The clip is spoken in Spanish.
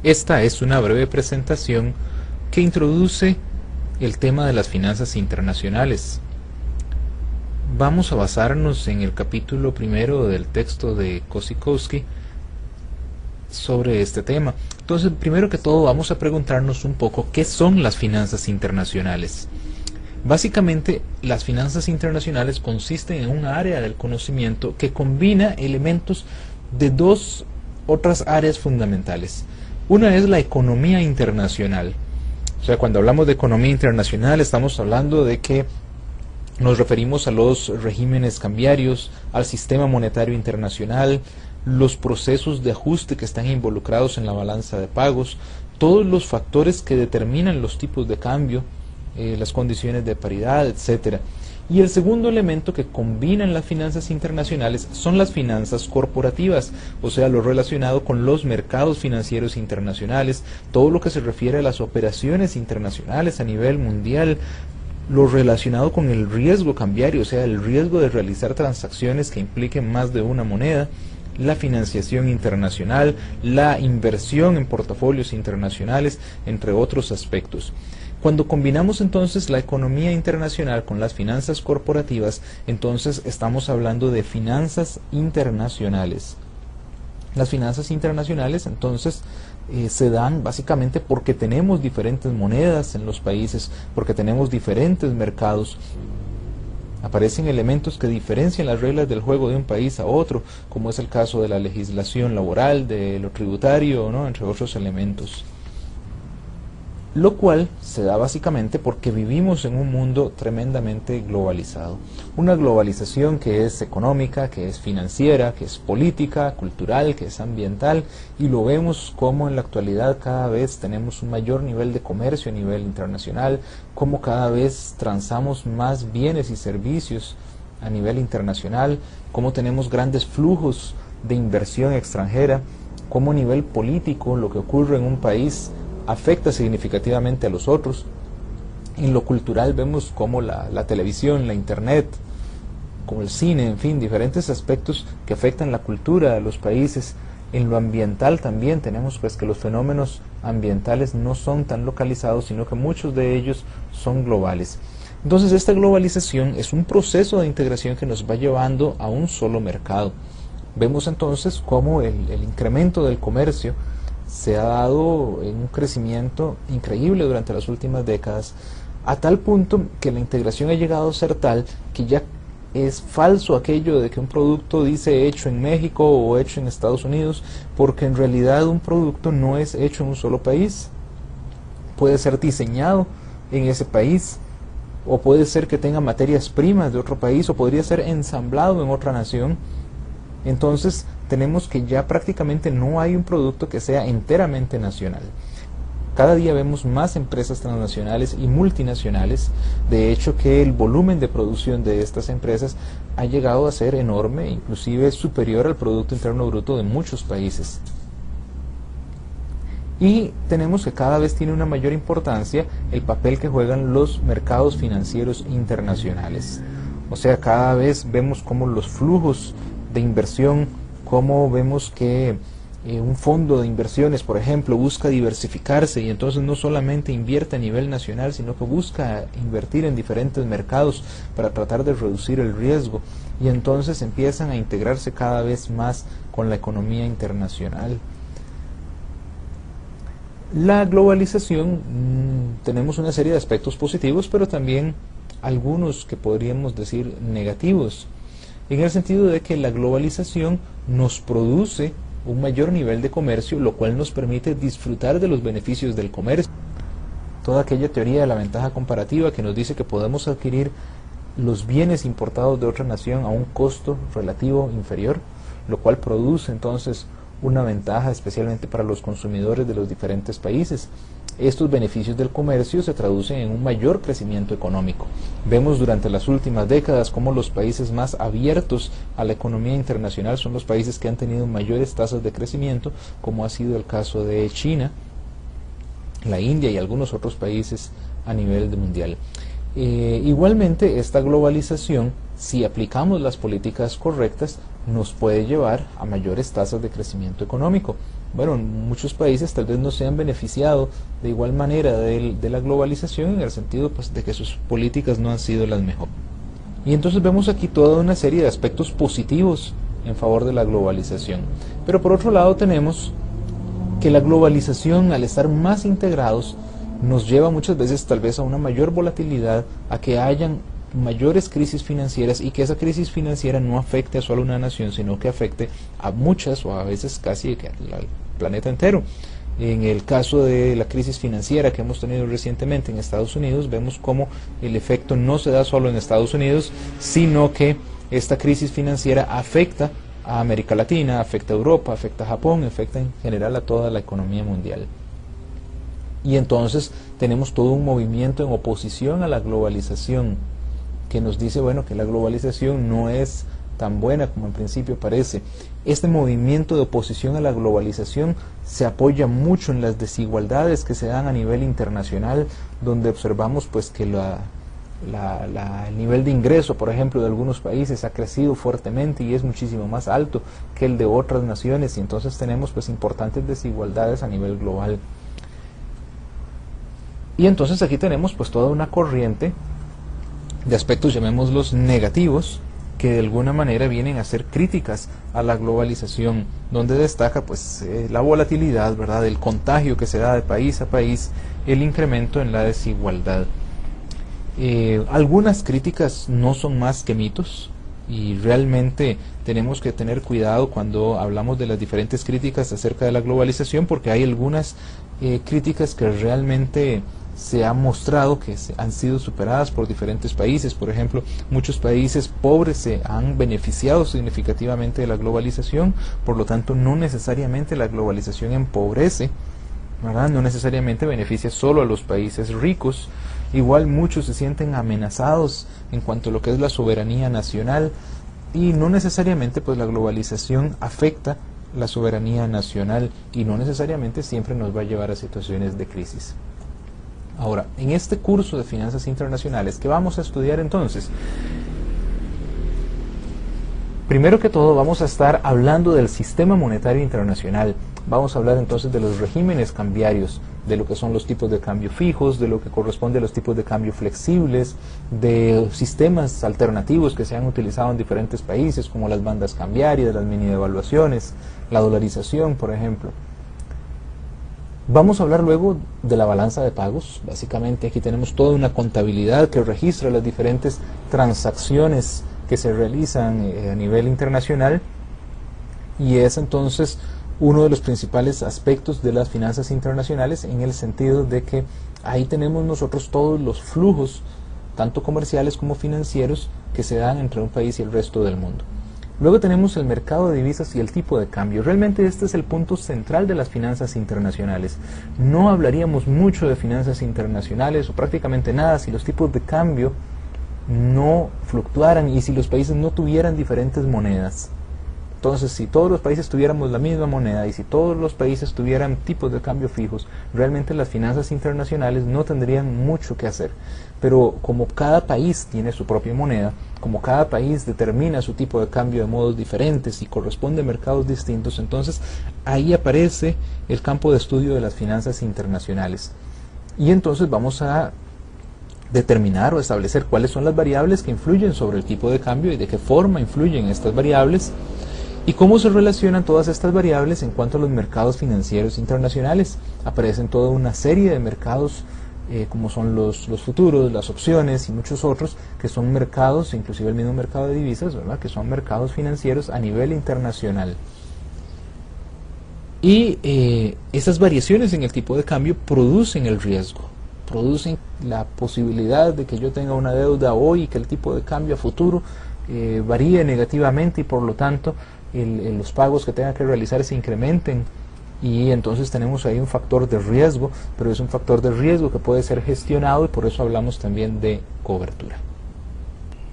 Esta es una breve presentación que introduce el tema de las finanzas internacionales. Vamos a basarnos en el capítulo primero del texto de Kosikowski sobre este tema. Entonces, primero que todo, vamos a preguntarnos un poco qué son las finanzas internacionales. Básicamente, las finanzas internacionales consisten en un área del conocimiento que combina elementos de dos otras áreas fundamentales. Una es la economía internacional. O sea, cuando hablamos de economía internacional, estamos hablando de que nos referimos a los regímenes cambiarios, al sistema monetario internacional, los procesos de ajuste que están involucrados en la balanza de pagos, todos los factores que determinan los tipos de cambio, las condiciones de paridad, etc. Y el segundo elemento que combinan las finanzas internacionales son las finanzas corporativas, o sea, lo relacionado con los mercados financieros internacionales, todo lo que se refiere a las operaciones internacionales a nivel mundial, lo relacionado con el riesgo cambiario, o sea, el riesgo de realizar transacciones que impliquen más de una moneda, la financiación internacional, la inversión en portafolios internacionales, entre otros aspectos. Cuando combinamos entonces la economía internacional con las finanzas corporativas, entonces estamos hablando de finanzas internacionales. Las finanzas internacionales entonces se dan básicamente porque tenemos diferentes monedas en los países, porque tenemos diferentes mercados. Aparecen elementos que diferencian las reglas del juego de un país a otro, como es el caso de la legislación laboral, de lo tributario, ¿no?, entre otros elementos. Lo cual se da básicamente porque vivimos en un mundo tremendamente globalizado. Una globalización que es económica, que es financiera, que es política, cultural, que es ambiental, y lo vemos como en la actualidad cada vez tenemos un mayor nivel de comercio a nivel internacional, como cada vez transamos más bienes y servicios a nivel internacional, como tenemos grandes flujos de inversión extranjera, como a nivel político lo que ocurre en un país afecta significativamente a los otros. En lo cultural vemos como la televisión, la internet, como el cine, en fin, diferentes aspectos que afectan la cultura de los países. En lo ambiental también tenemos pues que los fenómenos ambientales no son tan localizados, sino que muchos de ellos son globales. Entonces esta globalización es un proceso de integración que nos va llevando a un solo mercado. Vemos entonces cómo el incremento del comercio se ha dado en un crecimiento increíble durante las últimas décadas, a tal punto que la integración ha llegado a ser tal que ya es falso aquello de que un producto dice hecho en México o hecho en Estados Unidos, porque en realidad un producto no es hecho en un solo país. Puede ser diseñado en ese país, o puede ser que tenga materias primas de otro país, o podría ser ensamblado en otra nación. Entonces tenemos que ya prácticamente no hay un producto que sea enteramente nacional. Cada día vemos más empresas transnacionales y multinacionales. De hecho, que el volumen de producción de estas empresas ha llegado a ser enorme, inclusive superior al Producto Interno Bruto de muchos países. Y tenemos que cada vez tiene una mayor importancia el papel que juegan los mercados financieros internacionales. O sea, cada vez vemos cómo los flujos de inversión, cómo vemos que un fondo de inversiones, por ejemplo, busca diversificarse y entonces no solamente invierte a nivel nacional, sino que busca invertir en diferentes mercados para tratar de reducir el riesgo, y entonces empiezan a integrarse cada vez más con la economía internacional. La globalización, tenemos una serie de aspectos positivos, pero también algunos que podríamos decir negativos, en el sentido de que la globalización nos produce un mayor nivel de comercio, lo cual nos permite disfrutar de los beneficios del comercio. Toda aquella teoría de la ventaja comparativa que nos dice que podemos adquirir los bienes importados de otra nación a un costo relativo inferior, lo cual produce entonces una ventaja especialmente para los consumidores de los diferentes países. Estos beneficios del comercio se traducen en un mayor crecimiento económico. Vemos durante las últimas décadas cómo los países más abiertos a la economía internacional son los países que han tenido mayores tasas de crecimiento, como ha sido el caso de China, la India y algunos otros países a nivel mundial. Igualmente, esta globalización, si aplicamos las políticas correctas, nos puede llevar a mayores tasas de crecimiento económico. bueno, muchos países tal vez no se han beneficiado de igual manera de la globalización, en el sentido pues, de que sus políticas no han sido las mejores. Y entonces vemos aquí toda una serie de aspectos positivos en favor de la globalización. Pero por otro lado tenemos que la globalización, al estar más integrados, nos lleva muchas veces tal vez a una mayor volatilidad, a que hayan mayores crisis financieras, y que esa crisis financiera no afecte a solo una nación, sino que afecte a muchas, o a veces casi al planeta entero. En el caso de la crisis financiera que hemos tenido recientemente en Estados Unidos, vemos cómo el efecto no se da solo en Estados Unidos, sino que esta crisis financiera afecta a América Latina, afecta a Europa, afecta a Japón, afecta en general a toda la economía mundial. Y entonces tenemos todo un movimiento en oposición a la globalización, que nos dice, bueno, que la globalización no es tan buena como en principio parece. Este movimiento de oposición a la globalización se apoya mucho en las desigualdades que se dan a nivel internacional, donde observamos pues que el nivel de ingreso, por ejemplo, de algunos países ha crecido fuertemente y es muchísimo más alto que el de otras naciones, y entonces tenemos pues importantes desigualdades a nivel global. Y entonces aquí tenemos pues toda una corriente de aspectos, llamémoslos negativos, que de alguna manera vienen a ser críticas a la globalización, donde destaca pues la volatilidad, ¿verdad?, el contagio que se da de país a país, el incremento en la desigualdad. Algunas críticas no son más que mitos, y realmente tenemos que tener cuidado cuando hablamos de las diferentes críticas acerca de la globalización, porque hay algunas críticas que realmente se ha mostrado que han sido superadas por diferentes países. Por ejemplo, muchos países pobres se han beneficiado significativamente de la globalización, por lo tanto no necesariamente la globalización empobrece, ¿verdad? No necesariamente beneficia solo a los países ricos. Igual muchos se sienten amenazados en cuanto a lo que es la soberanía nacional, y no necesariamente pues la globalización afecta la soberanía nacional, y no necesariamente siempre nos va a llevar a situaciones de crisis. Ahora, en este curso de finanzas internacionales, ¿qué vamos a estudiar entonces? Primero que todo vamos a estar hablando del sistema monetario internacional. Vamos a hablar entonces de los regímenes cambiarios, de lo que son los tipos de cambio fijos, de lo que corresponde a los tipos de cambio flexibles, de sistemas alternativos que se han utilizado en diferentes países, como las bandas cambiarias, las mini devaluaciones, la dolarización, por ejemplo. Vamos a hablar luego de la balanza de pagos. Básicamente aquí tenemos toda una contabilidad que registra las diferentes transacciones que se realizan a nivel internacional, y es entonces uno de los principales aspectos de las finanzas internacionales, en el sentido de que ahí tenemos nosotros todos los flujos, tanto comerciales como financieros, que se dan entre un país y el resto del mundo. Luego tenemos el mercado de divisas y el tipo de cambio. Realmente este es el punto central de las finanzas internacionales. No hablaríamos mucho de finanzas internacionales, o prácticamente nada, si los tipos de cambio no fluctuaran y si los países no tuvieran diferentes monedas. Entonces, si todos los países tuviéramos la misma moneda y si todos los países tuvieran tipos de cambio fijos, realmente las finanzas internacionales no tendrían mucho que hacer. Pero como cada país tiene su propia moneda, como cada país determina su tipo de cambio de modos diferentes y corresponde a mercados distintos, entonces ahí aparece el campo de estudio de las finanzas internacionales. Y entonces vamos a determinar o establecer cuáles son las variables que influyen sobre el tipo de cambio y de qué forma influyen estas variables, y cómo se relacionan todas estas variables en cuanto a los mercados financieros internacionales. Aparecen toda una serie de mercados, como son los futuros, las opciones y muchos otros, que son mercados, inclusive el mismo mercado de divisas, ¿verdad?, que son mercados financieros a nivel internacional. Y esas variaciones en el tipo de cambio producen el riesgo, producen la posibilidad de que yo tenga una deuda hoy y que el tipo de cambio a futuro varíe negativamente, y por lo tanto los pagos que tenga que realizar se incrementen, y entonces tenemos ahí un factor de riesgo, pero es un factor de riesgo que puede ser gestionado, y por eso hablamos también de cobertura.